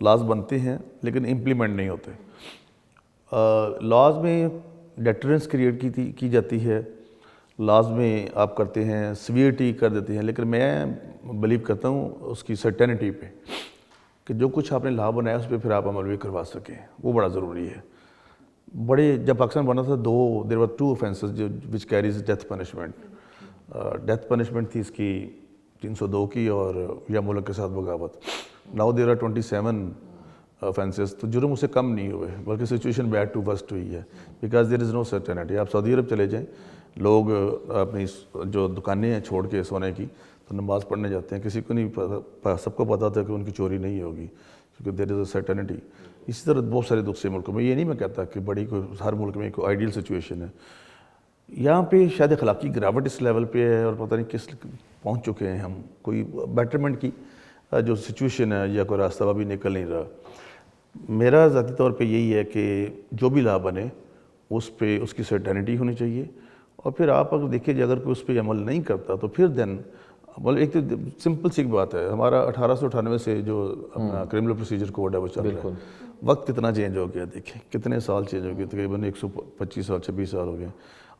Laws بنتے ہیں لیکن امپلیمنٹ نہیں ہوتے. لاز میں ڈیٹرنس کریٹ کی جاتی ہے, لاز میں آپ کرتے ہیں سیویرٹی کر دیتے ہیں, لیکن میں بلیو کرتا ہوں اس کی سرٹینٹی پہ, کہ جو کچھ آپ نے لا بنایا اس پہ پھر آپ عمل بھی کروا سکیں, وہ بڑا ضروری ہے. جب پاکستان بنا تھا دیر ور 2 offenses which carries death punishment. Death punishment تھی اس کی 302 کی اور یا ملک کے ساتھ بغاوت. ناؤ دیر آر 27 offenses, تو جرم اس سے کم نہیں ہوئے بلکہ سچویشن بیڈ ٹو ورسٹ ہوئی ہے, because there is know certainty. آپ سعودی عرب چلے جائیں, لوگ اپنی جو دکانیں ہیں چھوڑ کے سونے کی تو نماز پڑھنے جاتے ہیں, کسی کو نہیں پتا, سب کو پتا تھا کہ ان کی چوری نہیں ہوگی کیونکہ دیر از اے سرٹینٹی. اسی طرح بہت سارے دوسرے ملکوں میں, یہ نہیں میں کہتا کہ بڑی کوئی ہر ملک میں کوئی آئیڈیل سچویشن ہے. یہاں پہ شاید اخلاقی گراوٹ اس لیول پہ ہے اور پتہ نہیں کس پہنچ چکے ہیں ہم, کوئی بیٹرمنٹ کی جو سچویشن ہے یا کوئی راستہ بھی نکل نہیں رہا. میرا ذاتی طور پہ یہی ہے کہ جو بھی لا بنے اس پہ اس کی سرٹینٹی ہونی چاہیے, اور پھر آپ اگر دیکھیے اگر کوئی اس پہ عمل نہیں کرتا تو پھر دین ایک تو سمپل سی بات ہے, ہمارا 1898 سے جو اپنا کرمنل پروسیجر کوڈ ہے وہ چل رہا ہے. وقت کتنا چینج ہو گیا, دیکھیں کتنے سال چینج ہو گئے, تقریباً 125 سال 26 سال ہو گئے.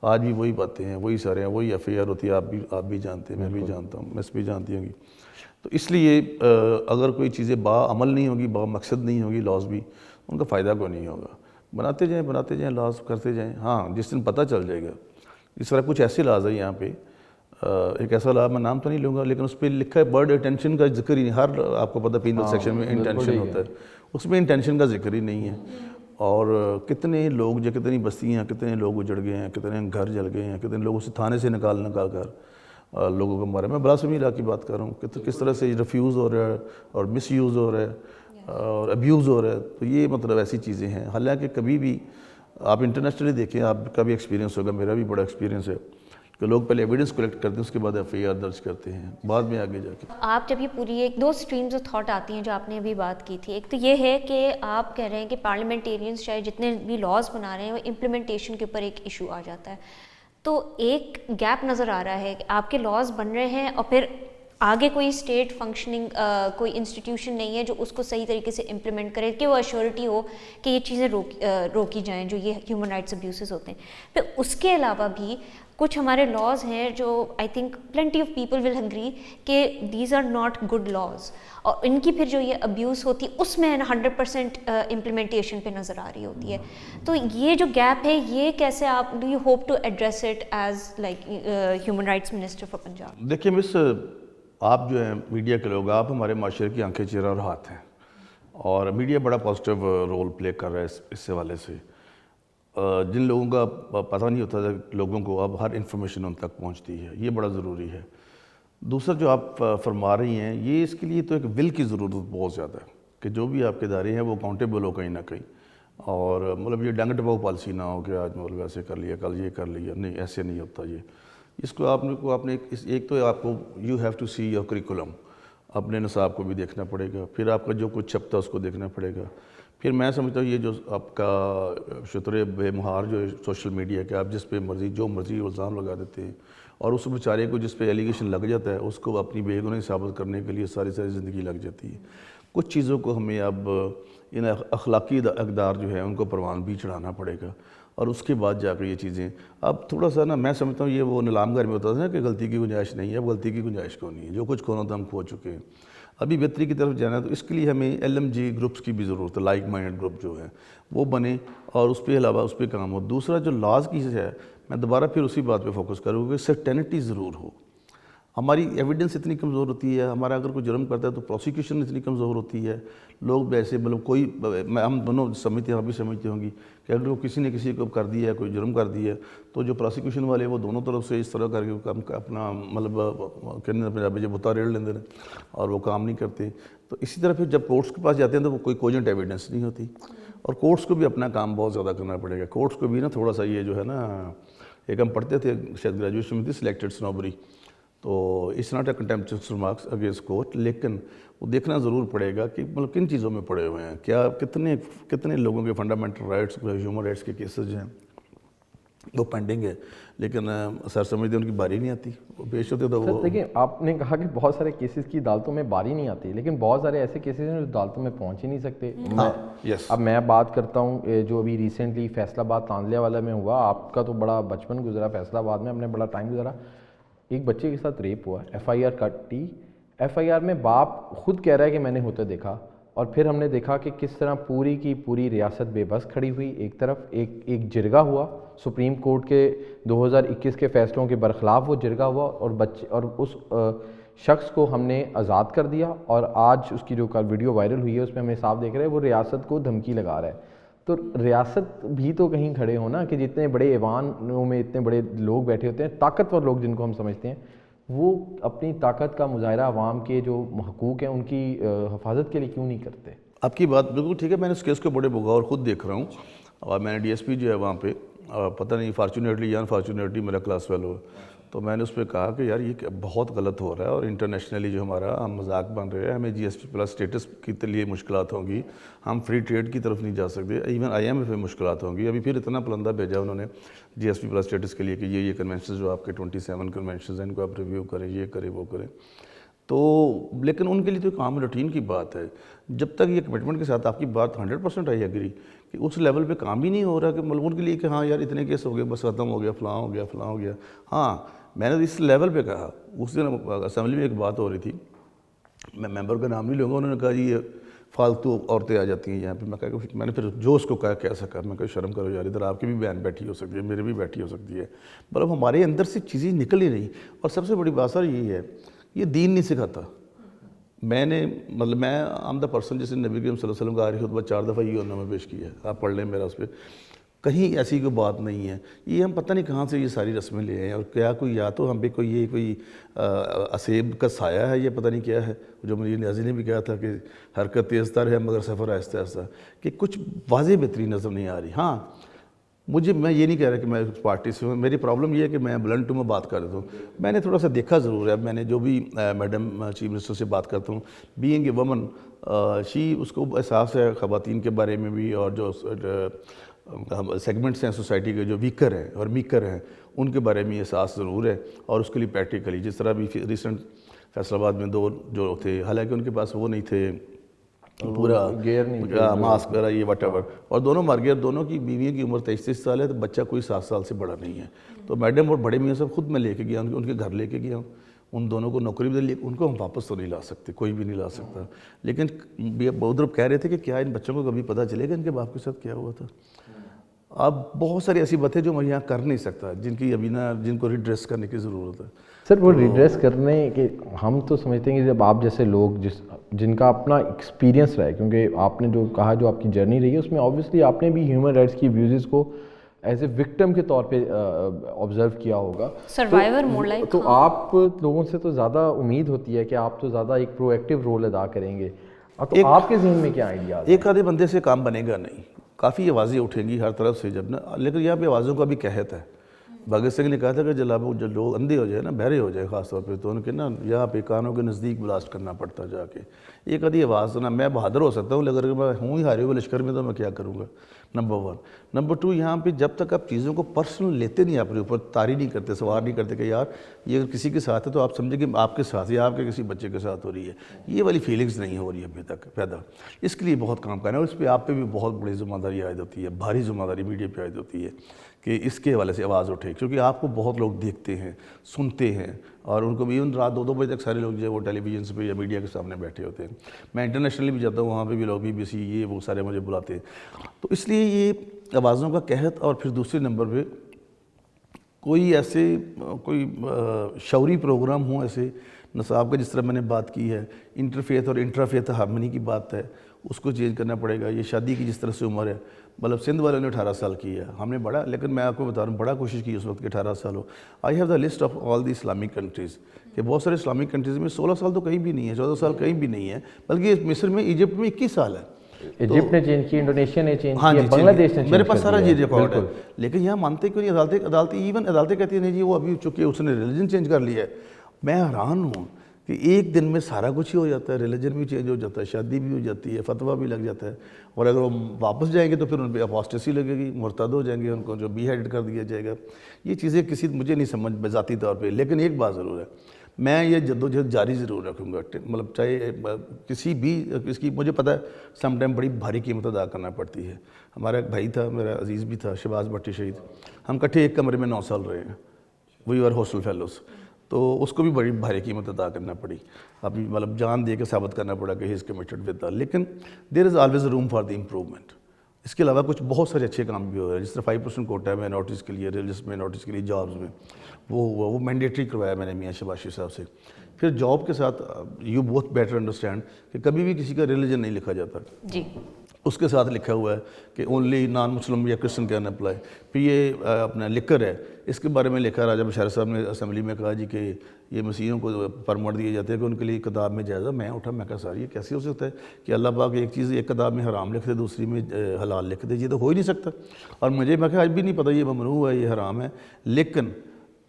آج بھی وہی باتیں ہیں, وہی سارے ہیں, وہی ایف آئی آر ہوتی ہے, آپ بھی جانتے ہیں, میں بھی جانتا ہوں, مس بھی جانتی ہوں گی. تو اس لیے اگر کوئی چیزیں با عمل نہیں ہوگی, با مقصد نہیں ہوگی, لاز بھی ان کا فائدہ کوئی نہیں ہوگا. بناتے جائیں لاز کرتے جائیں. ہاں جس دن پتہ چل جائے گا, اس طرح کچھ ایسے لاز ہیں یہاں پہ, ایک ایسا لا میں نام تو نہیں لوں گا لیکن اس پہ لکھا ہے برڈ اٹینشن کا ذکر ہی نہیں. ہر آپ کو پتہ پینل سیکشن میں انٹینشن ہوتا ہے, اس میں انٹینشن کا ذکر ہی نہیں ہے. اور کتنے لوگ جو کتنی بستیاں, کتنے لوگ اجڑ گئے ہیں, کتنے گھر جل گئے ہیں, کتنے لوگ اسے تھانے سے نکال کر لوگوں کو مارے. میں براسمی علاقے کی بات کر رہا ہوں کہ کس طرح سے ریفیوز ہو رہا ہے اور مس یوز ہو رہا ہے اور ابیوز ہو رہا ہے. تو یہ مطلب ایسی چیزیں ہیں. حالانکہ کبھی بھی آپ انٹرنیشنلی دیکھیں, آپ کا بھی ایکسپیرینس ہوگا, میرا بھی بڑا ایکسپیرینس ہے کہ لوگ پہلے ایویڈنس کلیکٹ کرتے ہیں, اس کے بعد ایف آئی آر درج کرتے ہیں, بعد میں آگے جا کے. آپ جب یہ پوری ایک 2 اسٹریمز آف تھاٹ آتی ہیں جو آپ نے ابھی بات کی تھی, ایک تو یہ ہے کہ آپ کہہ رہے ہیں کہ پارلیمنٹیرینز چاہے جتنے بھی لاز بنا رہے ہیں وہ امپلیمنٹیشن کے اوپر ایک ایشو آ جاتا ہے. تو ایک گیپ نظر آ رہا ہے کہ آپ کے لاز بن رہے ہیں اور پھر آگے کوئی اسٹیٹ فنکشننگ کوئی انسٹیٹیوشن نہیں ہے جو اس کو صحیح طریقے سے امپلیمنٹ کرے کہ وہ ایشورٹی ہو کہ یہ چیزیں روکی جائیں جو یہ ہیومن رائٹس ابیوسز ہوتے ہیں. پھر اس کے علاوہ بھی کچھ ہمارے لاز ہیں جو I think plenty of people will agree کہ these are not good laws, اور ان کی پھر جو یہ ابیوز ہوتی ہے اس میں 100% امپلیمنٹیشن پہ نظر آ رہی ہوتی ہے. تو یہ جو گیپ ہے یہ کیسے آپ do you hope to address it as like human rights minister for Punjab? دیکھیں مس, آپ جو ہیں میڈیا کے لوگ, آپ ہمارے معاشرے کی آنکھیں, چہرہ اور ہاتھ ہیں, اور میڈیا بڑا پازیٹیو رول پلے کر رہا ہے اس حوالے سے. جن لوگوں کا پتہ نہیں ہوتا تھا لوگوں کو اب ہر انفارمیشن ان تک پہنچتی ہے, یہ بڑا ضروری ہے. دوسرا جو آپ فرما رہی ہیں, یہ اس کے لیے تو ایک ول کی ضرورت بہت زیادہ ہے کہ جو بھی آپ کے ادارے ہیں وہ اکاؤنٹیبل ہو کہیں نہ کہیں, اور مطلب یہ ڈنگ ٹپاؤ پالیسی نہ ہو کہ آج مطلب ایسے کر لیا, کل یہ کر لیا, نہیں ایسے نہیں ہوتا. یہ اس کو آپ نے ایک تو آپ کو you have to see your curriculum, اپنے نصاب کو بھی دیکھنا پڑے گا, پھر آپ کا جو کچھ چھپتا ہے اس کو دیکھنا پڑے گا. پھر میں سمجھتا ہوں یہ جو آپ کا شتر بے مہار جو سوشل میڈیا کہ آپ جس پہ مرضی جو مرضی الزام لگا دیتے ہیں, اور اس بیچارے کو جس پہ ایلیگیشن لگ جاتا ہے اس کو اپنی بے گناہی ثابت کرنے کے لیے ساری زندگی لگ جاتی ہے. کچھ چیزوں کو ہمیں اب ان اخلاقی اقدار جو ہے ان کو پروان بھی چڑھانا پڑے گا, اور اس کے بعد جا کے یہ چیزیں اب تھوڑا سا نا, میں سمجھتا ہوں یہ وہ نیلام گھر میں ہوتا تھا نا کہ غلطی کی گنجائش نہیں ہے. اب غلطی کی گنجائش کو نہیں ہے, جو کچھ کھونا تھا ہم کھو چکے ہیں. ابھی بہتری کی طرف جانا ہے, تو اس کے لیے ہمیں ایل ایم جی گروپس کی بھی ضرورت ہے, لائک مائنڈ گروپ جو ہے وہ بنے اور اس پہ علاوہ اس پہ کام ہو. دوسرا جو لاز کی ہے, میں دوبارہ پھر اسی بات پہ فوکس کروں کہ سرٹینٹی ضرور ہو. ہماری ایویڈنس اتنی کمزور ہوتی ہے, ہمارا اگر کوئی جرم کرتا ہے تو پروسیکیوشن اتنی کمزور ہوتی ہے. لوگ ویسے مطلب کوئی, ہم دونوں سمجھتے ہیں, آپ بھی سمجھتے ہوں گی کہ اگر وہ کسی نے کسی کو کر دیا ہے, کوئی جرم کر دیا ہے, تو جو پروسیکیوشن والے وہ دونوں طرف سے اس طرح کر کے اپنا مطلب کہنے پنجابی جو بتا ریڑھ لیندے ہیں اور وہ کام نہیں کرتے. تو اسی طرح پھر جب کورٹس کے پاس جاتے ہیں تو وہ کوئی کوجنٹ ایویڈنس نہیں ہوتی, اور کورٹس کو بھی اپنا کام بہت زیادہ کرنا پڑے گا. کورٹس کو بھی نا تھوڑا سا یہ جو ہے نا, ایک ہم پڑھتے تھے شاید گریجویشن میں تھی سلیکٹڈ سنوبری, تو it's not a contemptuous remarks against court, لیکن وہ دیکھنا ضرور پڑے گا کہ مطلب کن چیزوں میں پڑے ہوئے ہیں, کیا کتنے لوگوں کے فنڈامنٹل رائٹس, ہیومن رائٹس کے کیسز ہیں, وہ پینڈنگ ہے، لیکن سر سمجھتے ان کی باری نہیں آتی، وہ پیش ہوتے تو وہ دیکھیں آپ نے کہا کہ بہت سارے کیسز کی عدالتوں میں باری نہیں آتی، لیکن بہت سارے ایسے کیسز ہیں جو عدالتوں میں پہنچ ہی نہیں سکتے. اب میں بات کرتا ہوں جو ابھی ریسنٹلی فیصل آباد تانلیہ والا میں ہوا، آپ کا تو بڑا بچپن گزرا فیصل آباد میں، ہم نے بڑا ٹائم گزارا. ایک بچے کے ساتھ ریپ ہوا، ایف آئی آر کٹی، ایف آئی آر میں باپ خود کہہ رہا ہے کہ میں نے ہوتے دیکھا، اور پھر ہم نے دیکھا کہ کس طرح پوری کی پوری ریاست بے بس کھڑی ہوئی. ایک طرف ایک جرگہ ہوا سپریم کورٹ کے 2021 کے فیصلوں کے برخلاف، وہ جرگہ ہوا اور اس شخص کو ہم نے آزاد کر دیا، اور آج اس کی جو ویڈیو وائرل ہوئی ہے اس میں ہمیں صاف دیکھ رہے ہیں وہ ریاست کو دھمکی لگا رہا ہے. تو ریاست بھی تو کہیں کھڑے ہو نا، کہ جتنے بڑے ایوانوں میں اتنے بڑے لوگ بیٹھے ہوتے ہیں، طاقتور لوگ جن کو ہم سمجھتے ہیں، وہ اپنی طاقت کا مظاہرہ عوام کے جو حقوق ہیں ان کی حفاظت کے لیے کیوں نہیں کرتے؟ آپ کی بات بالکل ٹھیک ہے. میں نے اس کیس کو بڑے بغور خود دیکھ رہا ہوں، اور میں نے ڈی ایس پی جو ہے وہاں پہ پتہ نہیں فارچونیٹلی یا انفارچونیٹلی میرا کلاس فیلو ہے، تو میں نے اس پہ کہا کہ یار یہ بہت غلط ہو رہا ہے، اور انٹرنیشنلی جو ہمارا ہم مذاق بن رہے ہیں، ہمیں جی ایس پی پلس اسٹیٹس کے لیے مشکلات ہوں گی، ہم فری ٹریڈ کی طرف نہیں جا سکتے، ایون آئی ایم ایف میں مشکلات ہوں گی. ابھی پھر اتنا پلندہ بھیجا انہوں نے جی ایس پی پلس اسٹیٹس کے لیے کہ یہ کنونشنز جو آپ کے 27 کنونشنز ہیں ان کو آپ ریویو کریں، یہ کریں وہ کریں. تو لیکن ان کے لیے تو ایک عام روٹین کی بات ہے. جب تک یہ کمٹمنٹ کے ساتھ آپ کی بات 100% آئی ایگری کہ اس لیول پہ کام ہی نہیں ہو رہا کہ ان کے لیے کہ ہاں یار اتنے کیس ہو گئے بس ختم ہو گیا، فلاں ہو گیا فلاں ہو گیا. ہاں میں نے اس لیول پہ کہا. اس دن اسمبلی میں ایک بات ہو رہی تھی، میں ممبر کا نام نہیں لوں گا، انہوں نے کہا جی یہ فالتو عورتیں آ جاتی ہیں یہاں پہ. میں نے پھر جو اس کو کہا کہہ سکا، میں کہا شرم کرو یار، ادھر آپ کی بھی بہن بیٹھی ہو سکتی ہے، میری بھی بیٹھی ہو سکتی ہے. مطلب ہمارے اندر سے چیزیں نکل ہی نہیں. اور سب سے بڑی بات سر یہی ہے، یہ دین نہیں سکھاتا. میں آم دا پرسن جیسے نبی کریم صلی اللہ علیہ وسلم کا آخری خطبہ 4 دفعہ یہ نامہ پیش کیا ہے، آپ پڑھ لیں میرا اس پہ. کہیں ایسی کوئی بات نہیں ہے. یہ ہم پتہ نہیں کہاں سے یہ ساری رسمیں لے آئے ہیں، اور کیا کوئی یا تو ہم پہ کوئی اسیب کا سایہ ہے، یہ پتہ نہیں کیا ہے. جو مجھے نیازی نے بھی کہا تھا کہ حرکت تیز تر ہے مگر سفر آہستہ آہستہ، کہ کچھ واضح بہترین نظر نہیں آ رہی. ہاں میں یہ نہیں کہہ رہا کہ میں پارٹی سے ہوں، میری پرابلم یہ ہے کہ میں بلنٹ میں بات کر دیتا ہوں. میں نے تھوڑا سا دیکھا ضرور ہے، میں نے جو بھی میڈم چیف منسٹر سے بات کرتا ہوں، بینگ اے وومن اس کو احساس ہے خواتین کے بارے میں بھی، اور جو سیگمنٹس ہیں سوسائٹی کے جو ویکر ہیں اور میکر ہیں ان کے بارے میں احساس ضرور ہے. اور اس کے لیے پریکٹیکلی جس طرح بھی ریسنٹ فیصل آباد میں 2 جو تھے، حالانکہ ان کے پاس وہ نہیں تھے پورا ماسک وغیرہ یہ وٹ ایور، اور دونوں مر گئے. دونوں کی بیویوں کی عمر 23 سال ہے، تو بچہ کوئی 7 سال سے بڑا نہیں ہے. تو میڈم اور بڑے میاں صاحب خود میں لے کے گیا، ان کے گھر لے کے گیا، ان دونوں کو نوکری بھی دے. ان کو ہم واپس تو نہیں لا سکتے، کوئی بھی نہیں لا سکتا. لیکن ادھر کہہ رہے تھے کہ کیا ان بچوں کو کبھی پتہ چلے گا ان کے باپ کے ساتھ کیا ہوا تھا. اب بہت ساری ایسی باتیں جو میں یہاں کر نہیں سکتا، جن کو ریڈریس کرنے کی ضرورت ہے. سر وہ ریڈریس کرنے کے ہم تو سمجھتے ہیں کہ جب آپ جیسے لوگ جن کا اپنا ایکسپیرینس رہا ہے، کیونکہ آپ نے جو کہا جو آپ کی جرنی رہی ہے اس میں آبویسلی آپ نے بھی ہیومن رائٹس کی ابیوزز کو ایز اے وکٹم کے طور پہ آبزرو کیا ہوگا، سروائیور مور لائک. تو آپ لوگوں سے تو زیادہ امید ہوتی ہے کہ آپ تو زیادہ ایک پرو ایکٹیو رول ادا کریں گے. تو آپ کے ذہن میں کیا آئیڈیاز؟ ایک آدھے بندے سے کام بنے گا نہیں، کافی آوازیں اٹھیں گی ہر طرف سے جب نا. لیکن یہاں پہ آوازوں کا بھی قحط ہے. بھگت سنگھ نے کہا تھا کہ جو لوگ اندھے ہو جائے نا، بہرے ہو جائے خاص طور پہ، تو ان کے نا یہاں پہ کانوں کے نزدیک بلاسٹ کرنا پڑتا جا کے. ایک آدھی آواز نا، میں بہادر ہو سکتا ہوں لیکن اگر میں ہوں ہی ہارے ہوئے لشکر میں تو میں کیا کروں گا. نمبر 1. نمبر 2، یہاں پہ جب تک آپ چیزوں کو پرسنل لیتے نہیں، اپنے اوپر طاری نہیں کرتے، سوار نہیں کرتے کہ یار یہ اگر کسی کے ساتھ ہے تو آپ سمجھیں کہ آپ کے ساتھ یا آپ کے کسی بچے کے ساتھ ہو رہی ہے، یہ والی فیلنگز نہیں ہو رہی ابھی تک پیدا. اس کے لیے بہت کام کرنا ہے، اور اس پہ آپ پہ بھی بہت بڑی ذمہ داری عائد ہوتی ہے، بھاری ذمہ داری میڈیا پہ عائد ہوتی ہے کہ اس کے حوالے سے آواز اٹھے. کیونکہ آپ کو بہت لوگ دیکھتے ہیں، سنتے ہیں، اور ان کو بھی ایون رات 2 بجے تک سارے لوگ جو ہے وہ ٹیلی ویژنس پہ یا میڈیا کے سامنے بیٹھے ہوتے ہیں. میں انٹرنیشنلی بھی جاتا ہوں، وہاں پہ بھی لوگ BBC یہ وہ سارے مجھے بلاتے ہیں. تو اس لیے یہ آوازوں کا قحط. اور پھر دوسرے نمبر پہ کوئی شعوری پروگرام ہوں ایسے نصاب کا، جس طرح میں نے بات کی ہے انٹرفیتھ اور انٹرافیتھ ہارمنی کی بات ہے، اس کو چینج کرنا پڑے گا. یہ شادی کی جس طرح سے عمر ہے، مطلب سندھ والوں نے 18 سال کی ہے، ہم نے بڑا، لیکن میں آپ کو بتا رہا ہوں بڑا کوشش کی اس وقت کہ 18 سال ہو. I have the list of all the Islamic countries, کہ بہت سارے اسلامک کنٹریز میں 16 سال تو کہیں بھی نہیں ہے، 14 سال کہیں بھی نہیں ہے، بلکہ مصر میں ایجپٹ میں 21 سال ہے. ایجپٹ نے چینج کی، انڈونیشیا نے چینج کی، بنگلہ دیش نے چینج کی، میرے پاس سارا یہ ریکارڈ ہے. لیکن یہاں مانتے کیوں نہیں؟ عدالتیں کہتی ہیں نہیں جی وہ ابھی چونکہ اس نے ریلیجن چینج کر لیا ہے. میں حیران ہوں کہ ایک دن میں سارا کچھ ہی ہو جاتا ہے, ریلیجن بھی چینج ہو جاتا ہے, شادی بھی ہو جاتی ہے, فتویٰ بھی لگ جاتا ہے, اور اگر وہ واپس جائیں گے تو پھر ان پہ اپوسٹیسی لگے گی, مرتد ہو جائیں گے, ان کو جو بی ہیڈ کر دیا جائے گا. یہ چیزیں مجھے نہیں سمجھ ذاتی طور پہ. لیکن ایک بات ضرور ہے, میں یہ جدوجہد جاری ضرور رکھوں گا, مطلب چاہے کسی بھی اس کی, مجھے پتہ ہے سم ٹائم بڑی بھاری قیمت ادا کرنا پڑتی ہے. ہمارا ایک بھائی تھا, میرا عزیز بھی تھا, شہباز بھٹی شہید, ہم کٹھے ایک کمرے میں 9 سال رہے ہیں, وی آر ہاسٹل فیلوز. تو اس کو بھی بڑی بھاری قیمت ادا کرنا پڑی, ابھی مطلب جان دے کے ثابت کرنا پڑا کہ ہی از کمیٹڈ ود. لیکن there is always room for the improvement. اس کے علاوہ کچھ بہت سارے اچھے کام بھی ہو رہے ہیں, جس طرح 5% کوٹا ہے مائنورٹیز کے لیے, ریلیجس مائنورٹیز کے لیے جابز میں, وہ مینڈیٹری کروایا میں نے میاں شہباز شریف صاحب سے. پھر جاب کے ساتھ یو بوتھ بیٹر انڈرسٹینڈ کہ کبھی بھی کسی کا ریلیجن نہیں لکھا جاتا جی, اس کے ساتھ لکھا ہوا ہے کہ اونلی نان مسلم یا کرسچن کین اپلائی. پھر یہ اپنا لکر ہے, اس کے بارے میں لکھا راجہ بشار صاحب نے اسمبلی میں کہا جی کہ یہ مسیحیوں کو پرمٹ دیے جاتے ہیں کہ ان کے لیے کتاب میں جائزہ. میں اٹھا, میں کہا سر یہ کیسے ہو سکتا ہے کہ اللہ پاک ایک چیز ایک کتاب میں حرام لکھ دے, دوسری میں حلال لکھ دے, یہ تو ہو ہی نہیں سکتا. اور مجھے میں کہا آج بھی نہیں پتہ یہ ممنوع ہے, یہ حرام ہے. لیکن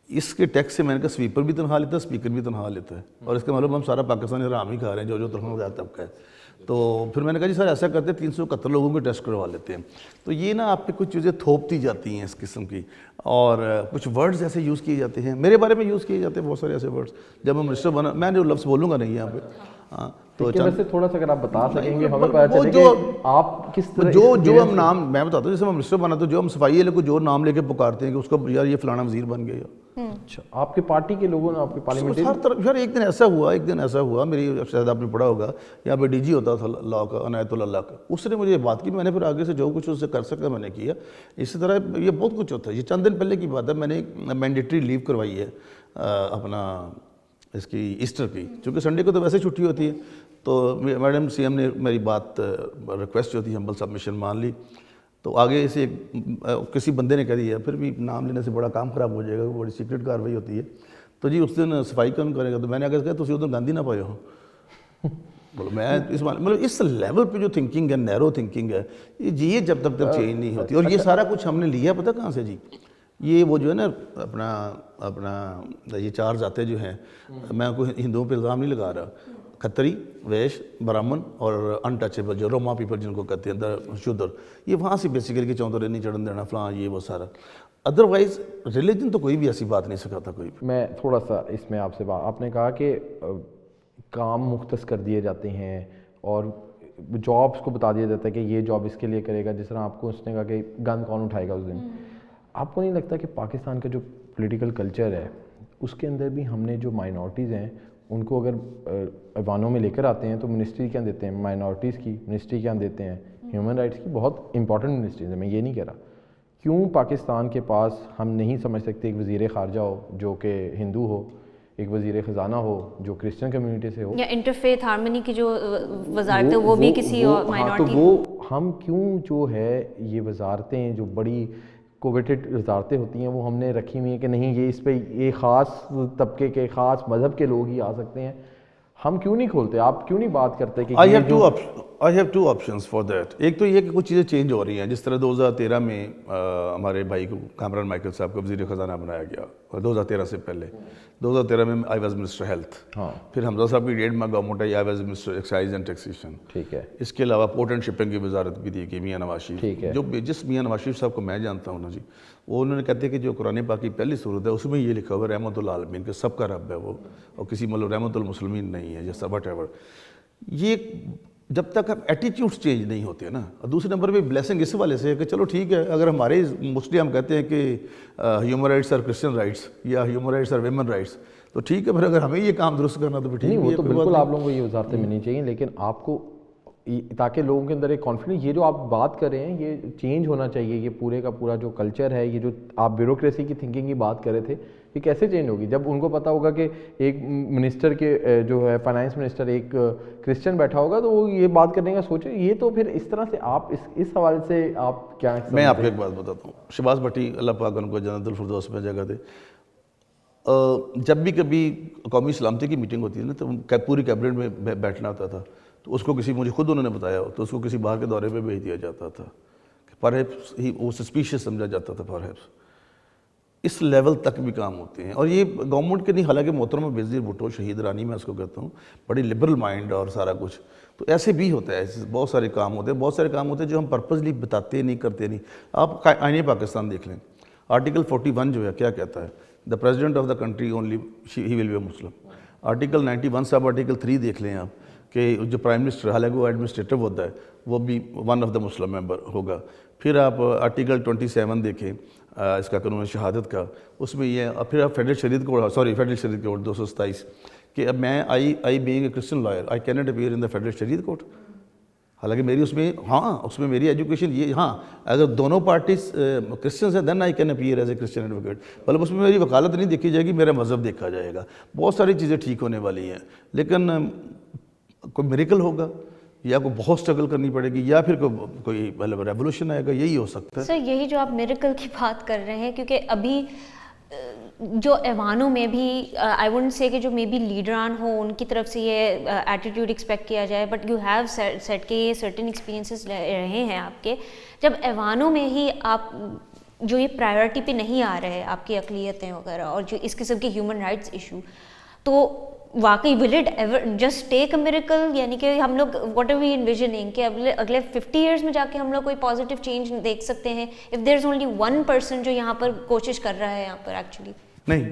اس کے ٹیکس سے میں نے کہا سویپر بھی تنخواہ لیتا ہے, اسپیکر بھی تنخواہ لیتا ہے, اور اس کا معلوم ہم سارا پاکستانی حرام ہی کھا رہے ہیں جو تنخواہ زیادہ طبقہ ہے. تو پھر میں نے کہا جی سر ایسا کرتے ہیں 371 لوگوں کے ٹیسٹ کروا لیتے ہیں. تو یہ نا آپ پہ کچھ چیزیں تھوپتی جاتی ہیں اس قسم کی, اور کچھ ورڈز ایسے یوز کیے جاتے ہیں, میرے بارے میں یوز کیے جاتے ہیں بہت سارے ایسے ورڈز. جب میں منسٹر بنا, میں جو لفظ بولوں گا نہیں یہاں پہ, ہاں تو ویسے تھوڑا سا اگر آپ بتا سکیں گے ہمیں پتہ چلے کہ آپ کس طرح جو ہم نام, میں بتاتا ہوں جیسے میں منسٹر بنا تو جو ہم صفائی والے کو جو نام لے کے پکارتے ہیں کہ اس کو یار یہ فلانا وزیر بن گیا. اچھا, آپ کے پارٹی کے لوگوں نے, آپ کے پارلیمنٹ ہر طرف یار ایک دن ایسا ہوا میری, شاید آپ نے پڑھا ہوگا, یہاں پہ ڈی جی ہوتا تھا لاء کا, عنایت اللہ کا, اس نے مجھے یہ بات کی, میں نے پھر آگے سے جو کچھ اس سے کر سکا میں نے کیا. اسی طرح یہ بہت کچھ ہوتا ہے. یہ چند دن پہلے کی بات ہے, میں نے مینڈیٹری لیو کروائی ہے اپنا اس کی ایسٹر کی, چونکہ سنڈے کو تو ویسے چھٹی ہوتی ہے. تو میڈم سی ایم نے میری بات ریکویسٹ جو تھی ہمبل سبمیشن مان لی. تو آگے سے کسی بندے نے کہہ دیا, پھر بھی نام لینے سے بڑا کام خراب ہو جائے گا, بڑی سیکرٹ کاروائی ہوتی ہے. تو جی اس دن صفائی کون کرے گا, تو میں نے اگر کہا تو اس دن گاندھی نہ پائے ہو. بولو میں اس مطلب اس لیول پہ جو تھنکنگ ہے, نیرو تھنکنگ ہے, یہ جب تک چینج نہیں ہوتی. اور یہ سارا کچھ ہم نے لیا پتہ کہاں سے جی, یہ وہ جو ہے نا اپنا یہ 4 ذاتیں جو ہیں, میں کوئی ہندوؤں پہ الزام نہیں لگا رہا, کھتری, ویش, برہمن اور انٹچیبل جو روما پیپل جن کو کہتے ہیں شودر, یہ وہاں سے بیسیکلی کہ چوندرے نہیں چڑھن دینا فلاں یہ وہ سارا. ادروائز ریلیجن تو کوئی بھی ایسی بات نہیں سکھاتا کوئی بھی. میں تھوڑا سا اس میں آپ سے آپ نے کہا کہ کام مختص کر دیے جاتے ہیں اور جابس کو بتا دیا جاتا ہے کہ یہ جاب اس کے لیے کرے گا. جس طرح آپ کو اس نے کہا کہ گن کون اٹھائے گا اس دن. آپ کو نہیں لگتا کہ پاکستان کا جو پولیٹیکل کلچر ہے اس کے اندر بھی ہم نے جو مائنورٹیز ہیں ان کو اگر ایوانوں میں لے کر آتے ہیں تو منسٹری کیا دیتے ہیں, مائنورٹیز کی منسٹری کیا دیتے ہیں, ہیومن رائٹس کی بہت امپورٹنٹ منسٹریز ہیں. میں یہ نہیں کہہ رہا, کیوں پاکستان کے پاس ہم نہیں سمجھ سکتے ایک وزیر خارجہ ہو جو کہ ہندو ہو, ایک وزیر خزانہ ہو جو کرسچن کمیونٹی سے ہو, یا انٹرفیتھ ہارمنی کی جو وزارت ہے وہ بھی کسی اور مائنورٹی. تو وہ ہم کیوں جو ہے یہ وزارتیں جو بڑی کوویٹڈ وزارتیں ہوتی ہیں وہ ہم نے رکھی ہوئی ہیں کہ نہیں یہ اس پہ یہ خاص طبقے کے خاص مذہب کے لوگ ہی آ سکتے ہیں, ہم کیوں نہیں کھولتے؟ آپ کیوں نہیں بات کرتے کہ I have two options for that. ایک تو یہ کہ کچھ چیزیں چینج ہو رہی ہیں, جس طرح 2013 میں ہمارے بھائی کو کامران مائیکل صاحب کو وزیر خزانہ بنایا گیا, 2013 سے پہلے 2013 میں آئی واز منسٹر ہیلتھ. ہاں, پھر حمزہ صاحب کی 1.5 ماہ government I, I was minister excise and taxation. ٹھیک ہے. اس کے علاوہ پورٹ اینڈ شپنگ کی وزارت بھی دی گئی میاں نواز شریف. ٹھیک ہے. جو جس میاں نواز شریف صاحب کو میں جانتا ہوں نا جی, وہ انہوں نے کہتے ہیں کہ جو قرآن پاک کی پہلی صورت ہے اس میں یہ لکھا ہوا ہے رحمت العالمین کہ سب کا رب ہے وہ, اور کسی مطلب رحمت المسلمین نہیں ہے جیسا وٹ ایور. یہ جب تک اب ایٹیٹیوڈس چینج نہیں ہوتے ہیں نا. اور دوسرے نمبر پہ بلیسنگ اس والے سے ہے کہ چلو ٹھیک ہے, اگر ہمارے موسٹلی ہم کہتے ہیں کہ ہیومن رائٹس اور کرسچن رائٹس یا ہیومن رائٹس اور ویمن رائٹس, تو ٹھیک ہے, پھر اگر ہمیں یہ کام درست کرنا تو ٹھیک ہے. وہ تو بالکل آپ لوگوں کو یہ وزارتیں ملنی چاہیے, لیکن آپ کو تاکہ لوگوں کے اندر ایک کانفیڈنس, یہ جو آپ بات کر رہے ہیں یہ چینج ہونا چاہیے. یہ پورے کا پورا جو کلچر ہے, یہ جو آپ بیوروکریسی کی تھنکنگ کی بات کر رہے تھے, یہ کیسے چینج ہوگی جب ان کو پتہ ہوگا کہ ایک منسٹر کے جو ہے فائنانس منسٹر ایک کرسچن بیٹھا ہوگا تو وہ یہ بات کرنے کا سوچے. یہ تو پھر اس طرح سے آپ اس حوالے سے آپ کیا؟ میں آپ کو ایک بات بتاتا ہوں, شہباز بھٹی اللہ پاک ان کو جنت الفردوس میں جگہ دے, جب بھی کبھی قومی سلامتی کی میٹنگ ہوتی ہے نا تو پوری کیبنٹ میں بیٹھنا ہوتا تھا, تو اس کو کسی, مجھے خود انہوں نے بتایا تو اس کو کسی باہر کے دورے پہ بھیج دیا جاتا تھا کہ پرہیپس وہ سسپیشیس سمجھا جاتا تھا. پرہیپس اس لیول تک بھی کام ہوتے ہیں. اور یہ گورنمنٹ کے نہیں, حالانکہ محترمہ بینظیر بھٹو شہید رانی میں اس کو کہتا ہوں, بڑی لبرل مائنڈ اور سارا کچھ, تو ایسے بھی ہوتا ہے, ایسے بہت سارے کام ہوتے ہیں, بہت سارے کام ہوتے ہیں جو ہم پرپزلی بتاتے نہیں, کرتے نہیں. آپ آئین پاکستان دیکھ لیں, آرٹیکل 41 جو ہے کیا کہتا ہے, the president of the country only ہی will be a Muslim. Article 91 صاحب آرٹیکل 3 دیکھ لیں آپ, کہ جو پرائم منسٹر, حالانکہ وہ ایڈمنسٹریٹو ہوتا ہے, وہ بھی ون آف دا مسلم ممبر ہوگا. پھر آپ آرٹیکل 27 دیکھیں اس کا قانون شہادت کا, اس میں یہ, پھر آپ federal Shariat code, federal Shariat code 227, کہ اب میں I being a Christian lawyer I can not appear in the federal Shariat court. حالانکہ میری اس میں میری ایجوکیشن یہ, اگر دونوں پارٹیز کرسچنس ہیں then I can appear as a Christian advocate. مطلب اس میں میری وکالت نہیں دیکھی جائے گی, میرا مذہب دیکھا جائے گا. بہت ساری چیزیں ٹھیک ہونے والی ہیں, لیکن کوئی میریکل ہوگا, یا کوئی بہت اسٹرگل کرنی پڑے گی, یا پھر کوئی مطلب ریولوشن آئے گا, یہی ہو سکتا ہے. سر یہی جو آپ میریکل کی بات کر رہے ہیں, کیونکہ ابھی جو ایوانوں میں بھی آئی ووڈنٹ سے کہ جو مے بی لیڈران ہوں ان کی طرف سے یہ ایٹیٹیوڈ ایکسپیکٹ کیا جائے, بٹ یو ہیو سیٹ کہ یہ سرٹن ایکسپیرینسز رہے ہیں آپ کے, جب ایوانوں میں ہی آپ جو یہ پرائیورٹی پہ نہیں آ رہے آپ کی اقلیتیں وغیرہ اور جو اس قسم کے ہیومن رائٹس ایشو, تو واقعی will it ever just take a miracle, یعنی کہ ہم لوگ واٹ آر وی انویژننگ کہ اگلے 50 ایئرس میں جا کے ہم لوگ کوئی پازیٹیو چینج دیکھ سکتے ہیں اف دیر از اونلی 1% جو یہاں پر کوشش کر رہا ہے یہاں پر ایکچولی؟ نہیں,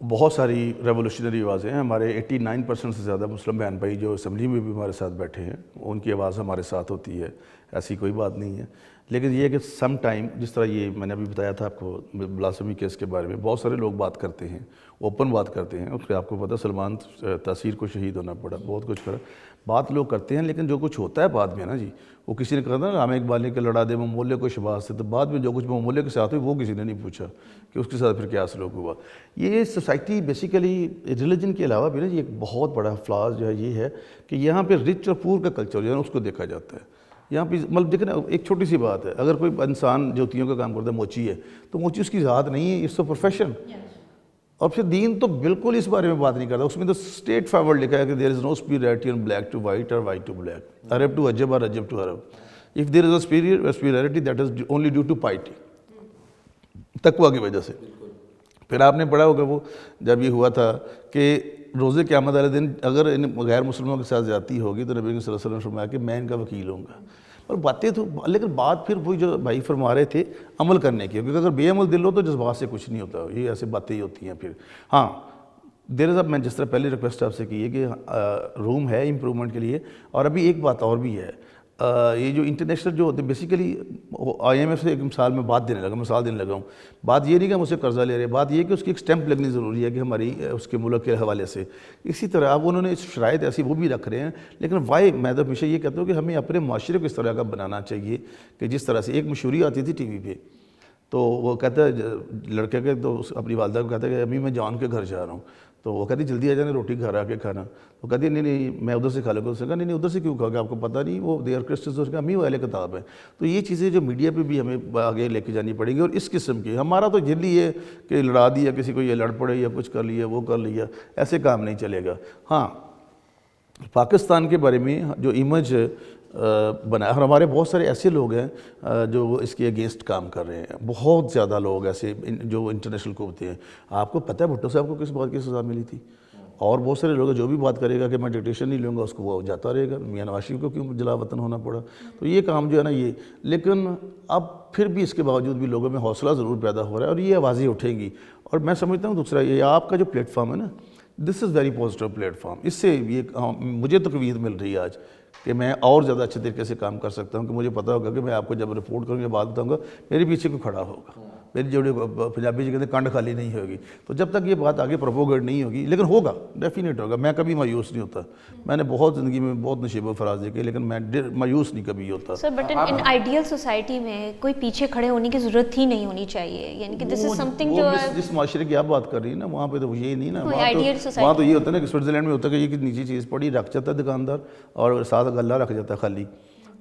بہت ساری ریولوشنری آوازیں ہیں. ہمارے 89% سے زیادہ مسلم بہن بھائی جو اسمبلی میں بھی ہمارے ساتھ بیٹھے ہیں, ان کی آواز ہمارے ساتھ ہوتی ہے, ایسی کوئی بات نہیں ہے. لیکن یہ کہ سم ٹائم, جس طرح یہ میں نے ابھی بتایا تھا آپ کو بلاسفمی کیس کے بارے میں, بہت سارے لوگ بات کرتے ہیں, اوپن بات کرتے ہیں. اس کے آپ کو پتہ سلمان تاثیر کو شہید ہونا پڑا, بہت کچھ کرا, بات لوگ کرتے ہیں, لیکن جو کچھ ہوتا ہے بعد میں نا جی, وہ کسی نے کہا تھا نا علامہ اقبال نے کہ لڑا دے ممولے کو شباز سے, تو بعد میں جو کچھ ممولے کے ساتھ ہوئی وہ کسی نے نہیں پوچھا کہ اس کے ساتھ پھر کیا سلوک ہوا. یہ سوسائٹی بیسیکلی ریلیجن کے علاوہ بھی نا یہ ایک بہت بڑا فلاز جو ہے یہ ہے کہ یہاں پہ رچ اور پور کا کلچر جو ہے اس کو دیکھا جاتا ہے. یہاں پہ مطلب دیکھیں نا, ایک چھوٹی سی بات ہے, اگر کوئی انسان جوتیوں کا کام کرتا ہے, موچی ہے, تو موچی اس کی ذات نہیں ہے, اٹس اے پروفیشن. اور پھر دین تو بالکل اس بارے میں بات نہیں کرتا, اس میں تو اسٹریٹ فارورڈ لکھا ہے کہ دیر از نو superiority on black to white or white to black, Arab to Ajab or Ajab to Arab. If there is a superiority that is only due to piety, تقویٰ کی وجہ سے. پھر آپ نے پڑھا ہوگا وہ جب یہ ہوا تھا کہ روزے قیامت والے دن اگر ان غیر مسلموں کے ساتھ زیادتی ہوگی تو نبی صلی اللہ علیہ وسلم نے فرمایا کہ میں ان کا وکیل ہوں گا. اور باتیں تو, لیکن بات پھر وہی جو بھائی فرما رہے تھے عمل کرنے کی, کیونکہ اگر بے عمل دل ہو تو جذبات سے کچھ نہیں ہوتا, یہ ایسے باتیں ہی ہوتی ہیں. پھر دیر از اب میں جس طرح پہلے ریکویسٹ آپ سے کی ہے کہ روم ہے امپرومنٹ کے لیے. اور ابھی ایک بات اور بھی ہے, یہ جو انٹرنیشنل جو ہوتے ہیں بیسیکلی IMF سے ایک مثال دینے لگا ہوں. بات یہ نہیں کہ ہم اسے قرضہ لے رہے, بات یہ کہ اس کی ایک سٹیمپ لگنی ضروری ہے کہ ہماری اس کے ملک کے حوالے سے. اسی طرح اب انہوں نے شرائط ایسی وہ بھی رکھ رہے ہیں, لیکن وائی میں تو ہمیشہ یہ کہتا ہوں کہ ہمیں اپنے معاشرے کو اس طرح کا بنانا چاہیے کہ جس طرح سے ایک مشہوری آتی تھی ٹی وی پہ, تو وہ کہتا ہے لڑکے کے, تو اپنی والدہ کو کہتا ہے کہ امی میں جان کے گھر جا رہا ہوں, تو وہ کہتی جلدی آ جانے, روٹی گھر آ کے کھانا. وہ کہتی نہیں میں ادھر سے کھا لوں گا. اس نے کہا نہیں ادھر سے کیوں کھا گا, آپ کو پتہ نہیں وہ دے آر کرسچنز, اس کا امی وہ اہل کتاب ہے. تو یہ چیزیں جو میڈیا پہ بھی ہمیں آگے لے کے جانی پڑیں گی. اور اس قسم کی ہمارا تو جلدی ہے کہ لڑا دیا کسی کو, یہ لڑ پڑے یا کچھ کر لیا وہ کر لیا, ایسے کام نہیں چلے گا. پاکستان کے بارے میں جو امیج بنایا, اور ہمارے بہت سارے ایسے لوگ ہیں جو اس کے اگینسٹ کام کر رہے ہیں, بہت زیادہ لوگ ایسے جو انٹرنیشنل کو ہوتے ہیں. آپ کو پتہ ہے بھٹو صاحب کو کس بات کی سزا ملی تھی؟ اور بہت سارے لوگ جو بھی بات کرے گا کہ میں ڈکٹیشن نہیں لوں گا, اس کو وہ جاتا رہے گا. میاں نواز شریف کو کیوں جلا وطن ہونا پڑا؟ تو یہ کام جو ہے نا یہ, لیکن اب پھر بھی اس کے باوجود بھی لوگوں میں حوصلہ ضرور پیدا ہو رہا ہے, اور یہ آوازیں اٹھیں گی. اور میں سمجھتا ہوں دوسرا یہ آپ کا جو پلیٹ فارم ہے نا, this is very positive platform. اس سے یہ مجھے تقویت مل رہی ہے آج کہ میں اور زیادہ اچھے طریقے سے کام کر سکتا ہوں, کہ مجھے پتہ ہوگا کہ میں آپ کو جب رپورٹ کروں گا, بات بتاؤں گا, میرے پیچھے کو کھڑا ہوگا, میری جوڑی پنجابی جی کہتے ہیں کنڈ خالی نہیں ہوگی. تو جب تک یہ بات آگے پروپوگیٹ نہیں ہوگی, لیکن ہوگا ڈیفینیٹ ہوگا. میں کبھی مایوس نہیں ہوتا, میں نے بہت زندگی میں بہت نشیب و فراز دیکھے, لیکن میں مایوس نہیں کبھی ہوتا. Sir but in ideal society میں کوئی پیچھے کھڑے ہونے کی ضرورت ہی نہیں ہونی چاہیے, یعنی کہ دس از سم تھنگ جو جس معاشرے کی آپ بات کر رہی ہیں نا, وہاں پہ تو یہ نہیں نا, وہاں تو یہ ہوتا ہے نا کہ سوئٹزرلینڈ میں ہوتا ہے کہ یہ نیچی چیز پڑی رکھ جاتا ہے دکاندار, اور ساتھ غلہ رکھ جاتا ہے خالی,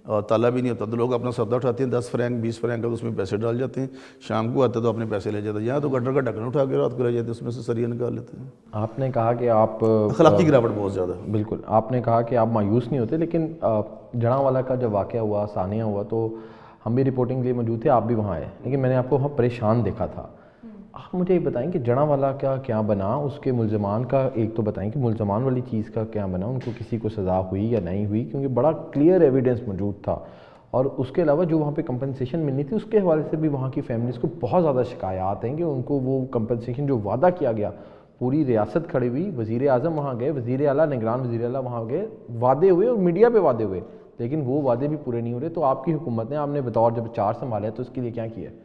اور تالا بھی نہیں ہوتا. تو لوگ اپنا سودا اٹھاتے ہیں 10 فرینک 20 فرینک کا, تو اس میں پیسے ڈال جاتے ہیں, شام کو آتے تو اپنے پیسے لے جاتے ہیں. یہاں تو گٹر کا ڈھکن اٹھا کے رات کو لے جاتے ہیں, اس میں سے سریہ نکال لیتے ہیں. آپ نے کہا کہ آپ اخلاقی گراوٹ بہت زیادہ. بالکل, آپ نے کہا کہ آپ مایوس نہیں ہوتے, لیکن جڑاں کا جب واقعہ ہوا, ثانیہ ہوا, تو ہم بھی رپورٹنگ کے لیے موجود تھے, آپ بھی وہاں آئے, لیکن میں نے آپ کو وہاں پریشان دیکھا تھا. آپ مجھے یہ بتائیں کہ جڑاں والا کا کیا بنا، اس کے ملزمان کا ایک تو بتائیں کہ ملزمان والی چیز کا کیا بنا، ان کو کسی کو سزا ہوئی یا نہیں ہوئی، کیونکہ بڑا کلیئر ایویڈنس موجود تھا. اور اس کے علاوہ جو وہاں پہ کمپنسیشن ملنی تھی اس کے حوالے سے بھی وہاں کی فیملیز کو بہت زیادہ شکایات ہیں کہ ان کو وہ کمپنسیشن جو وعدہ کیا گیا، پوری ریاست کھڑی ہوئی، وزیر اعظم وہاں گئے، وزیر اعلیٰ، نگران وزیر اعلیٰ وہاں گئے، وعدے ہوئے اور میڈیا پہ وعدے ہوئے، لیکن وہ وعدے بھی پورے نہیں ہو رہے. تو آپ کی حکومت نے، آپ نے بطور جب چارج سنبھالا تو اس کے لیے کیا کیا ہے؟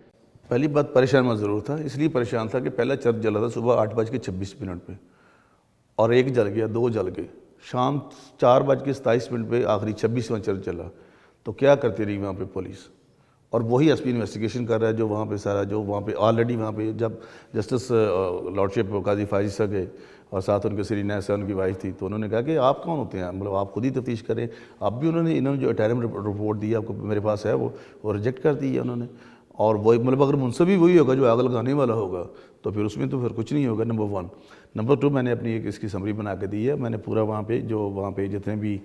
پہلی بات پریشان میں ضرور تھا، اس لیے پریشان تھا کہ پہلا چرچ جلا تھا صبح 8:26 پہ، اور 1 جل گیا، 2 جل گئے، شام 4:27 پہ آخری 26واں چرچ چلا. تو کیا کرتی رہی وہاں پہ پولیس، اور وہی ایس پی انویسٹیگیشن کر رہا ہے جو وہاں پہ سارا، جو وہاں پہ آلریڈی وہاں پہ جب جسٹس لارڈشپ قاضی فائز صاحب گئے اور ساتھ ان کے سری نیسا ان کی وائف تھی، تو انہوں نے کہا کہ آپ کون ہوتے ہیں، مطلب آپ خود ہی تفتیش کریں. اب بھی انہوں نے جو انٹرم رپورٹ دی آپ کو میرے پاس ہے وہ ریجیکٹ کر دی ہے انہوں نے. اور وہ مطلب اگر منصب ہی وہی ہوگا جو آگ لگانے والا ہوگا تو پھر اس میں تو پھر کچھ نہیں ہوگا. نمبر 1. نمبر 2، میں نے اپنی ایک اس کی سمری بنا کے دی ہے. میں نے پورا وہاں پہ جتنے بھی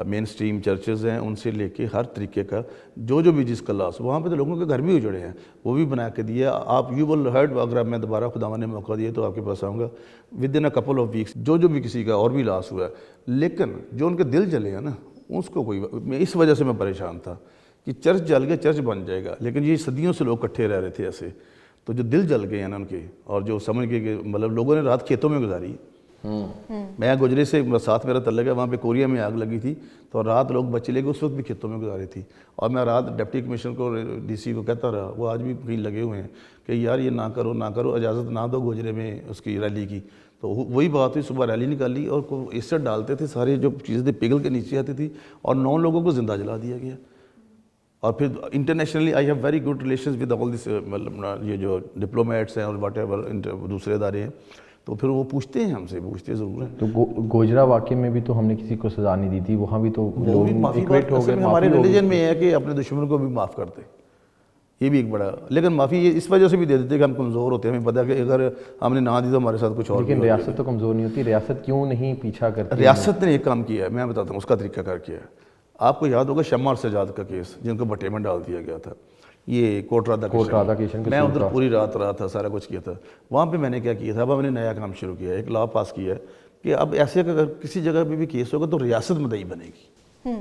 مین سٹریم چرچز ہیں ان سے لے کے ہر طریقے کا جو بھی جس کا لاس، وہاں پہ تو لوگوں کے گھر بھی اجڑے ہیں، وہ بھی بنا کے دیا. آپ یو ول ہرڈ، اگر میں دوبارہ خداوند نے موقع دیا تو آپ کے پاس آؤں گا within a couple of weeks, جو بھی کسی کا اور بھی لاس ہوا ہے. لیکن جو ان کے دل جلے ہیں نا، اس کو میں اس وجہ سے میں پریشان تھا کہ چرچ جل گیا، چرچ بن جائے گا، لیکن یہ صدیوں سے لوگ اکٹھے رہ رہے تھے ایسے. تو جو دل جل گئے ہیں نا ان کے، اور جو سمجھ گئے کہ مطلب لوگوں نے رات کھیتوں میں گزاری. میں گجرے سے ساتھ میرا تعلق ہے، وہاں پہ کوریا میں آگ لگی تھی تو رات لوگ بچے لے کے اس وقت بھی کھیتوں میں گزاری تھی. اور میں رات ڈپٹی کمشنر کو، ڈی سی کو کہتا رہا، وہ آج بھی کہیں لگے ہوئے ہیں کہ یار یہ نہ کرو، اجازت نہ دو گجرے میں اس کی ریلی کی. تو وہی بات ہوئی، صبح ریلی نکالی اور ایسٹ ڈالتے تھے، سارے جو چیزیں پگھل کے نیچے آتی تھی، اور 9 لوگوں کو زندہ جلا دیا گیا. اور پھر internationally I have very good relations with all this, مطلب یہ جو ڈپلومیٹس ہیں اور واٹ ایور دوسرے ادارے ہیں، تو پھر وہ پوچھتے ہیں ہم سے، پوچھتے ضرور ہیں. تو گوجرا واقعے میں بھی تو ہم نے کسی کو سزا نہیں دی تھی، وہاں بھی تو لوگ ایکویٹ ہو گئے. ہمارے ریلیجن میں ہے کہ اپنے دشمن کو بھی معاف کرتے، یہ بھی ایک بڑا، لیکن معافی یہ اس وجہ سے بھی دے دیتے کہ ہم کمزور ہوتے ہیں، ہمیں پتہ ہے کہ اگر ہم نے نہ دی تو ہمارے ساتھ کچھ اور. لیکن ریاست تو کمزور نہیں ہوتی، ریاست کیوں نہیں پیچھا کرتی؟ ریاست نے ایک کام کیا ہے، میں بتاتا ہوں اس کا طریقہ کار کیا ہے. آپ کو یاد ہوگا شمع اور سجاد کا کیس، جن کو بھٹے میں ڈال دیا گیا تھا، یہ کوٹ رادا کیشن. میں ادھر پوری رات رہا تھا، سارا کچھ کیا تھا. وہاں پہ میں نے کیا کیا تھا، اب ہم نے نیا کام شروع کیا ہے، ایک لا پاس کیا ہے کہ اب ایسے اگر کسی جگہ پہ بھی کیس ہوگا تو ریاست مدعی بنے گی.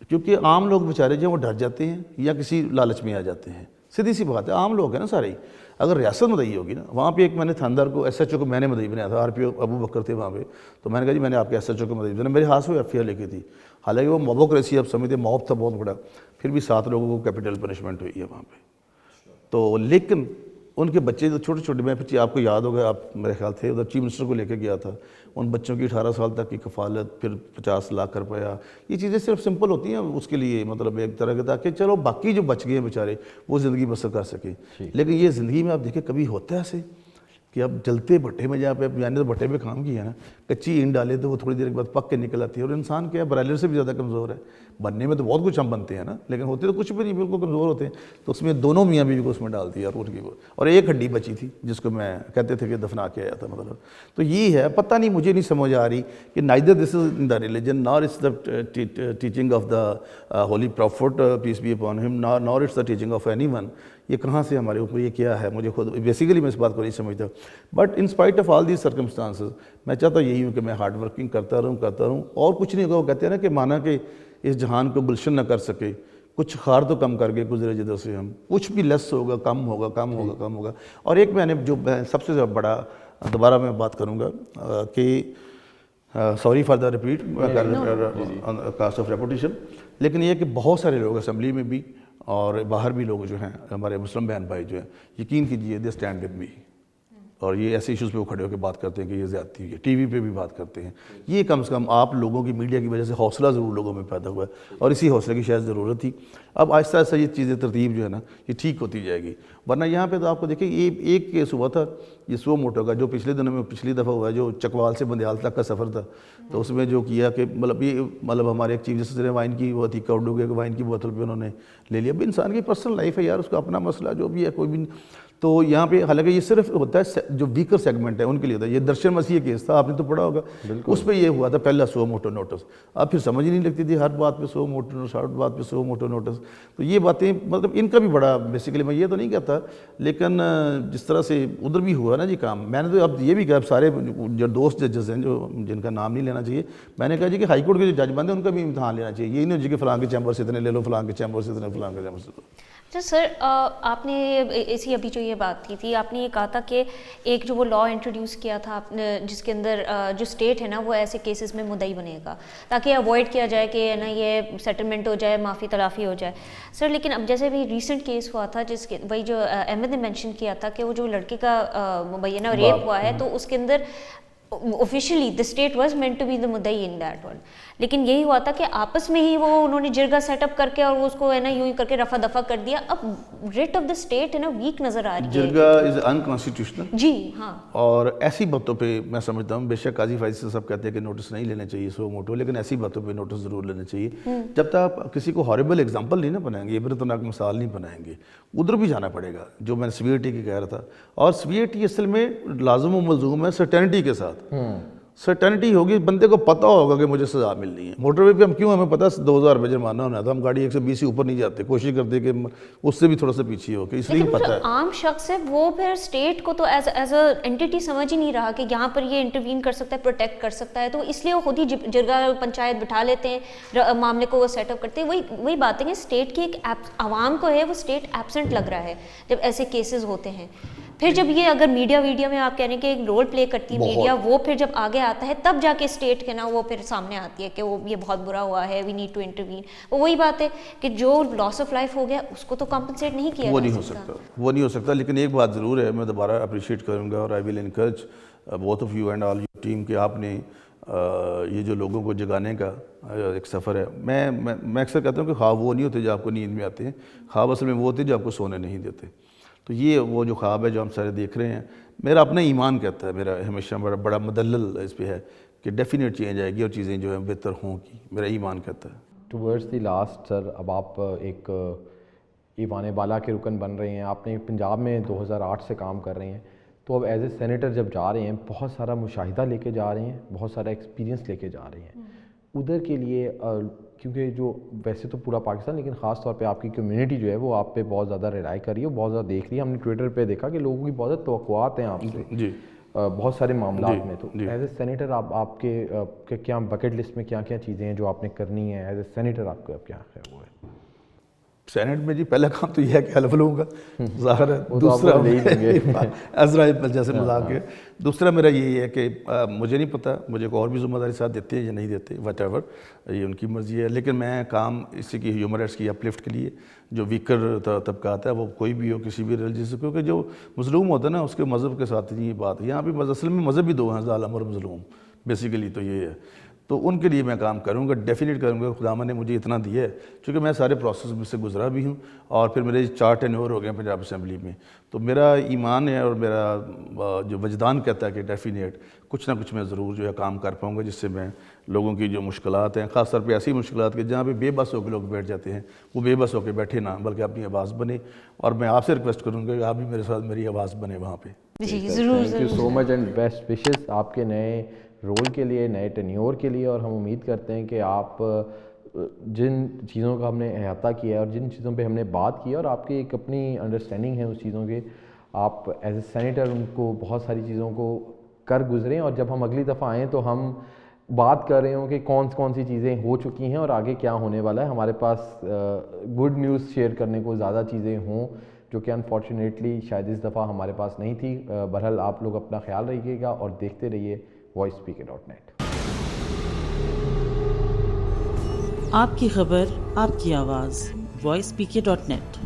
کیونکہ عام لوگ بیچارے جو وہ ڈر جاتے ہیں یا کسی لالچ میں آ جاتے ہیں. سیدھی سی بات ہے، عام لوگ ہیں نا سارے. اگر ریاست مدعی ہوگی نا، وہاں پہ ایک میں نے تھاندار کو ایس ایچ او کو میں نے مدعی بنایا تھا، آر پی او ابو بکر تھے وہاں پہ، تو میں نے کہا جی میں نے آپ کے ایس ایچ او کو مدعی بنایا، میرے ہاتھ سے وہ ایف آئی آر لکھی تھی. حالانکہ وہ موبوکریسی آپ سمجھتے، موب تھا بہت بڑا، پھر بھی 7 لوگوں کو کیپٹل پنشمنٹ ہوئی ہے وہاں پہ. تو لیکن ان کے بچے جو چھوٹے چھوٹے، میں پھر آپ کو یاد ہوگا، آپ میرے خیال تھے ادھر، چیف منسٹر کو لے کے گیا تھا، ان بچوں کی 18 سال تک کی کفالت، پھر 50 لاکھ روپیہ. یہ چیزیں صرف سمپل ہوتی ہیں اس کے لیے، مطلب ایک طرح کے، تاکہ چلو باقی جو بچ گئے ہیں بیچارے وہ زندگی بسر کر سکیں. لیکن یہ زندگی میں آپ دیکھیں کبھی ہوتا ہے ایسے کہ اب جلتے بھٹے میں جہاں پہ، یعنی تو بھٹے پہ کام کیا ہے نا، کچی اینٹ ڈالے تو وہ تھوڑی دیر کے بعد پک کے نکل آتی ہے. اور انسان کیا ہے، برائلر سے بھی زیادہ کمزور ہے. بننے میں تو بہت کچھ ہم بنتے ہیں نا، لیکن ہوتے تو کچھ بھی نہیں، بالکل کمزور ہوتے ہیں. تو اس میں دونوں میاں بیوی کو اس میں ڈال دیا، اور ایک ہڈی بچی تھی جس کو میں کہتے تھے کہ دفنا کے آیا تھا مطلب. تو یہ ہے، پتہ نہیں، مجھے نہیں سمجھ آ رہی کہ neither this is in the religion nor it's the teaching of the holy prophet peace be upon him nor it's the teaching of anyone. یہ کہاں سے ہمارے اوپر، یہ کیا ہے، مجھے خود بیسیکلی میں اس بات کو نہیں سمجھتا. But in spite of all these circumstances میں چاہتا یہی ہوں کہ میں ہارڈ ورکنگ کرتا رہوں اور کچھ نہیں ہوگا. وہ کہتے ہیں نا کہ مانا کہ اس جہان کو گلشن نہ کر سکے، کچھ خار تو کم کر کے گزرے جدھر سے ہم، کچھ بھی لیس ہوگا، کم ہوگا. اور ایک میں نے جو سب سے بڑا، دوبارہ میں بات کروں گا کہ sorry for the repeat cost of reputation, لیکن یہ کہ بہت سارے لوگ اسمبلی میں بھی اور باہر بھی لوگ جو ہیں، ہمارے مسلم بہن بھائی جو ہیں، یقین کیجئے دے اسٹینڈ ود می. اور یہ ایسے ایشوز پہ وہ کھڑے ہو کے بات کرتے ہیں کہ یہ زیادتی ہوئی ہے، ٹی وی پہ بھی بات کرتے ہیں. یہ کم سے کم آپ لوگوں کی، میڈیا کی وجہ سے حوصلہ ضرور لوگوں میں پیدا ہوا ہے، اور اسی حوصلے کی شاید ضرورت تھی. اب آہستہ آہستہ یہ چیزیں ترتیب جو ہے نا یہ ٹھیک ہوتی جائے گی. ورنہ یہاں پہ تو آپ کو دیکھیں یہ ایک کیس ہوا تھا، یہ سو موٹو کا، جو پچھلے دنوں میں پچھلی دفعہ ہوا ہے، جو چکوال سے بندیال تک کا سفر تھا. تو اس میں جو کیا کہ مطلب ہمارے ایک چیف جسٹس نے وائن کی، وہ تھی کاؤڈو کے وائن کی بوتل پہ انہوں نے لے لیا. اب انسان کی پرسنل لائف ہے یار، اس کا اپنا مسئلہ جو بھی ہے، کوئی بھی. تو یہاں پہ حالانکہ یہ صرف ہوتا ہے جو ویکر سیگمنٹ ہے ان کے لیے ہوتا ہے. یہ درشن مسیح کیس تھا, آپ نے تو پڑھا ہوگا, اس پہ یہ ہوا تھا پہلا سو موٹو نوٹس. اب پھر سمجھ ہی نہیں لگتی تھی, ہر بات پہ سو موٹو نوٹس, ہر بات پہ سو موٹو نوٹس. تو یہ باتیں مطلب ان کا بھی بڑا بیسیکلی, میں یہ تو نہیں کہتا, لیکن جس طرح سے ادھر بھی ہوا نا جی کام, میں نے تو اب یہ بھی کہا, اب سارے جو دوست ججز ہیں جو جن کا نام نہیں لینا چاہیے, میں نے کہا جی کہ ہائی کورٹ کے جو جج بندے ہیں ان کا بھی امتحان لینا چاہیے. یہی نہیں جی کہ فلاں کے چیمبر سے اتنے لے لو, فلاں کے چیمبر سے اتنے, فلاں کے چیمبر سے. تو سر آپ نے اسی ابھی جو یہ بات کی تھی, آپ نے یہ کہا تھا کہ ایک جو وہ لا انٹروڈیوس کیا تھا آپ نے, جس کے اندر جو اسٹیٹ ہے نا وہ ایسے کیسز میں مدعی بنے گا تاکہ اوائڈ کیا جائے کہ نا یہ سیٹلمنٹ ہو جائے, معافی تلافی ہو جائے. سر لیکن اب جیسے بھی ریسنٹ کیس ہوا تھا جس کے وہی جو احمد نے مینشن کیا تھا کہ وہ جو لڑکے کا مبینہ ریپ ہوا ہے, تو اس کے اندر officially the state was meant to be the مدعی in that one. لیکن یہی ہوا تھا کہ آپس میں ہی وہ انہوں نے جرگا سیٹ اپ کر کے اور اس کو ہے نا یوں ہی کر کے رفع دفع کر دیا. اب ریٹ آف دا اسٹیٹ ہے نا ویک نظر آ رہی ہے. جرگا از انکانسٹیٹیوشنل. جی ہاں. اور ایسی باتوں پہ میں سمجھتا ہوں, بے شک قاضی فائز سے سب کہتے ہیں کہ نوٹس نہیں لینے چاہیے سو موٹو, لیکن ایسی باتوں پہ نوٹس ضرور لینے چاہیے جب تک آپ کسی کو ہاربل ایگزامپل نہیں نا بنائیں گے, عبرتناک مثال نہیں بنائیں گے. ادھر بھی جانا پڑے گا جو میں نے سویئرٹی کی کہہ رہا تھا, اور سویئرٹی اصل میں لازم و ملزوم ہے سرٹینٹی کے ساتھ. سرٹینٹی ہوگی, بندے کو پتہ ہوگا کہ مجھے سزا ملنی ہے. موٹر وے پہ ہم کیوں, ہمیں پتہ 2000 روپے جرمانہ ہونا تھا, ہم گاڑی 120 سے اوپر نہیں جاتے, کوشش کرتے کہ اس سے بھی تھوڑا سا پیچھے ہو کے, اس لیے پتہ ہے. عام شخص ہے وہ پھر اسٹیٹ کو تو ایز اے انٹیٹی سمجھ ہی نہیں رہا کہ یہاں پر یہ انٹروین کر سکتا ہے, پروٹیکٹ کر سکتا ہے, تو اس لیے وہ خود ہی جرگا پنچایت بٹھا لیتے ہیں, معاملے کو وہ سیٹ اپ کرتے ہیں. وہی بات ہے کہ اسٹیٹ کی ایک عوام کو ہے وہ اسٹیٹ ایبسنٹ لگ رہا ہے جب ایسے کیسز ہوتے ہیں. پھر جب یہ اگر میڈیا میں آپ کہہ رہے ہیں کہ ایک رول پلے کرتی ہے میڈیا, وہ پھر جب آگے آتا ہے تب جا کے اسٹیٹ کے نا وہ پھر سامنے آتی ہے کہ وہ یہ بہت برا ہوا ہے, وی نیڈ ٹو انٹروین. وہی بات ہے کہ جو لاس آف لائف ہو گیا اس کو تو کمپنسیٹ نہیں کیا وہ نہیں ہو سکتا. لیکن ایک بات ضرور ہے, میں دوبارہ اپریشیٹ کروں گا, اور I will encourage both of you and all your team کہ آپ نے یہ جو لوگوں کو جگانے کا ایک سفر ہے. میں اکثر کہتا ہوں کہ خواب وہ نہیں ہوتے جو آپ کو نیند میں آتے ہیں, خواب اصل میں وہ ہوتے جو آپ کو سونے نہیں دیتے. تو یہ وہ جو خواب ہے جو ہم سارے دیکھ رہے ہیں, میرا اپنا ایمان کہتا ہے, میرا ہمیشہ بڑا مدلل اس پہ ہے کہ ڈیفینیٹ چینج آئے گی اور چیزیں جو ہیں بہتر ہوں گی, میرا ایمان کہتا ہے. ٹورڈز دی لاسٹ سر, اب آپ ایک ایوان بالا کے رکن بن رہے ہیں, آپ نے پنجاب میں 2008 سے کام کر رہے ہیں, تو اب ایز اے سینیٹر جب جا رہے ہیں بہت سارا مشاہدہ لے کے جا رہے ہیں, بہت سارا ایکسپیرینس لے کے جا رہے ہیں ادھر کے لیے, کیونکہ جو ویسے تو پورا پاکستان لیکن خاص طور پہ آپ کی کمیونٹی جو ہے وہ آپ پہ بہت زیادہ ریلائی کر رہی ہے, بہت زیادہ دیکھ رہی ہے. ہم نے ٹویٹر پہ دیکھا کہ لوگوں کی بہت زیادہ توقعات ہیں آپ سے جی بہت سارے معاملات میں. تو ایز اے سینیٹر آپ کے کیا بکٹ لسٹ میں کیا کیا چیزیں ہیں جو آپ نے کرنی ہے ایز اے سینیٹر, آپ کا کیا ہے وہ ہے؟ سینٹ میں جی پہلا کام تو یہ ہے کہ حلف لوں گا, ظاہر ہے. دوسرا عزرائیل جیسے مذاق ہے. دوسرا میرا یہی ہے کہ مجھے نہیں پتہ, مجھے کوئی اور بھی ذمہ داری ساتھ دیتے ہیں یا نہیں دیتے, وٹ ایور, یہ ان کی مرضی ہے. لیکن میں کام اسی کی ہیومن رائٹس کی اپلفٹ کے لیے, جو ویکر طبقات ہے وہ کوئی بھی ہو, کسی بھی ریلیجن سے, کیونکہ جو مظلوم ہوتا ہے نا اس کے مذہب کے ساتھ یہ بات. یہاں پہ اصل میں مذہب بھی دو ہیں, ظالم اور مظلوم, بیسیکلی تو یہ ہے. تو ان کے لیے میں کام کروں گا, ڈیفینیٹ کروں گا. خدا نے مجھے اتنا دیا ہے چونکہ میں سارے پروسیس میں سے گزرا بھی ہوں, اور پھر میرے 4 ٹینیور ہو گئے پنجاب اسمبلی میں. تو میرا ایمان ہے اور میرا جو وجدان کہتا ہے کہ ڈیفینیٹ کچھ نہ کچھ میں ضرور جو ہے کام کر پاؤں گا, جس سے میں لوگوں کی جو مشکلات ہیں, خاص طور پہ ایسی مشکلات کہ جہاں پہ بے بس ہو کے لوگ بیٹھ جاتے ہیں, وہ بے بس ہو کے بیٹھے نہ, بلکہ اپنی آواز بنے. اور میں آپ سے ریکویسٹ کروں گا کہ آپ بھی میرے ساتھ میری آواز بنے وہاں پہ. جی ضرور. Thank you so much and best wishes آپ کے نئے رول کے لیے, نئے ٹینیور کے لیے. اور ہم امید کرتے ہیں کہ آپ جن چیزوں کا ہم نے احاطہ کیا ہے اور جن چیزوں پہ ہم نے بات کی ہے, اور آپ کی ایک اپنی انڈرسٹینڈنگ ہے اس چیزوں کے, آپ ایز اے سینیٹر ان کو بہت ساری چیزوں کو کر گزریں, اور جب ہم اگلی دفعہ آئیں تو ہم بات کر رہے ہوں کہ کون سی چیزیں ہو چکی ہیں اور آگے کیا ہونے والا ہے. ہمارے پاس گڈ نیوز شیئر کرنے کو زیادہ چیزیں ہوں جو کہ انفارچونیٹلی شاید اس دفعہ ہمارے پاس نہیں تھی. بہرحال آپ لوگ اپنا خیال رکھیے گا اور دیکھتے رہیے voicepk.net. آپ کی خبر, آپ کی آواز, voicepk.net.